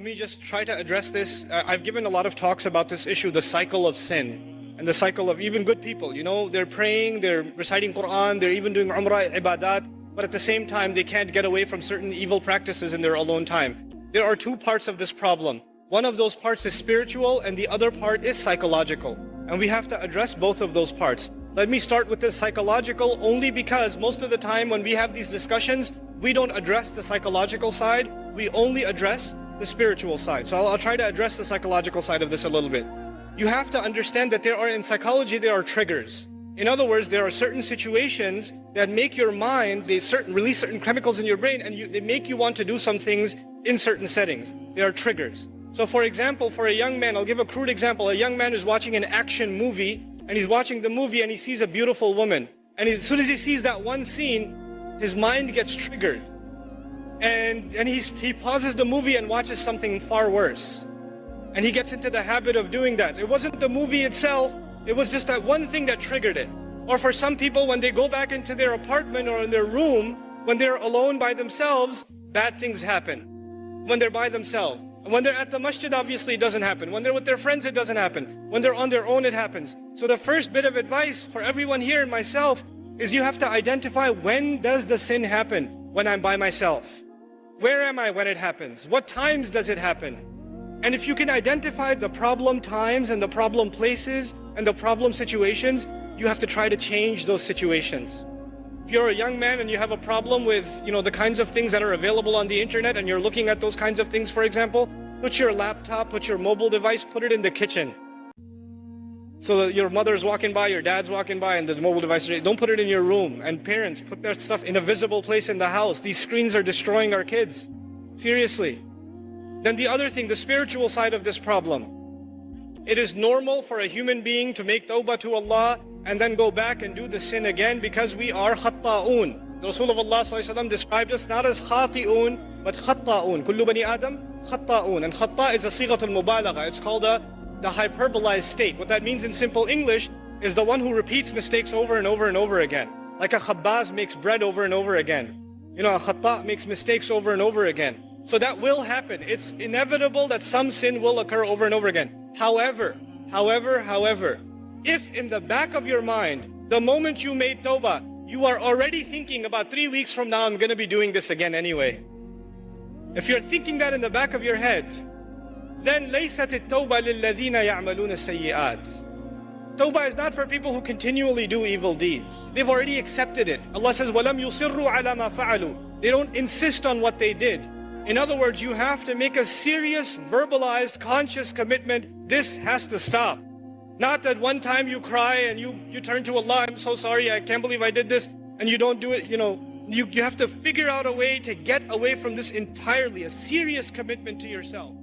Let me just try to address this. I've given a lot of talks about this issue, the cycle of sin, and the cycle of even good people. You know, they're praying, they're reciting Quran, they're even doing Umrah, ibadat, but at the same time, they can't get away from certain evil practices in their alone time. There are two parts of this problem. One of those parts is spiritual, and the other part is psychological. And we have to address both of those parts. Let me start with the psychological only because most of the time when we have these discussions, we don't address the psychological side, we only address the spiritual side. So I'll try to address the psychological side of this a little bit. You have to understand that in psychology, there are triggers. In other words, there are certain situations that make your mind, release certain chemicals in your brain, and they make you want to do some things in certain settings. They are triggers. So for example, for a young man, I'll give a crude example. A young man is watching an action movie, and he's watching the movie and he sees a beautiful woman. And as soon as he sees that one scene, his mind gets triggered. And he pauses the movie and watches something far worse. And he gets into the habit of doing that. It wasn't the movie itself, it was just that one thing that triggered it. Or for some people, when they go back into their apartment or in their room, when they're alone by themselves, bad things happen. When they're by themselves. And when they're at the masjid, obviously it doesn't happen. When they're with their friends, it doesn't happen. When they're on their own, it happens. So the first bit of advice for everyone here and myself is you have to identify, when does the sin happen? When I'm by myself. Where am I when it happens? What times does it happen? And if you can identify the problem times and the problem places and the problem situations, you have to try to change those situations. If you're a young man and you have a problem with, the kinds of things that are available on the internet, and you're looking at those kinds of things, for example, put your laptop, put your mobile device, put it in the kitchen. So that your mother's walking by, your dad's walking by, and the mobile device, don't put it in your room. And parents, put that stuff in a visible place in the house. These screens are destroying our kids. Seriously. Then the other thing, the spiritual side of this problem. It is normal for a human being to make tawbah to Allah and then go back and do the sin again because we are khatta'un. The Rasul of Allah ﷺ described us not as khati'un, but khatta'un. Kullu bani Adam, khatta'un. And khatta' is a sighatul mubalagha. It's called the hyperbolized state. What that means in simple English is the one who repeats mistakes over and over and over again. Like a khabbaz makes bread over and over again. A khatta' makes mistakes over and over again. So that will happen. It's inevitable that some sin will occur over and over again. However, if in the back of your mind, the moment you made tawbah, you are already thinking about 3 weeks from now, I'm going to be doing this again anyway. If you're thinking that in the back of your head, then لَيْسَتِ التَّوْبَةِ لِلَّذِينَ يَعْمَلُونَ السَّيِّئَاتِ. Tawbah is not for people who continually do evil deeds. They've already accepted it. Allah says, وَلَمْ يُصِرُّوا عَلَى مَا فَعَلُوا. They don't insist on what they did. In other words, you have to make a serious, verbalized, conscious commitment. This has to stop. Not that one time you cry and you turn to Allah, I'm so sorry, I can't believe I did this, and you don't do it, you have to figure out a way to get away from this entirely, a serious commitment to yourself.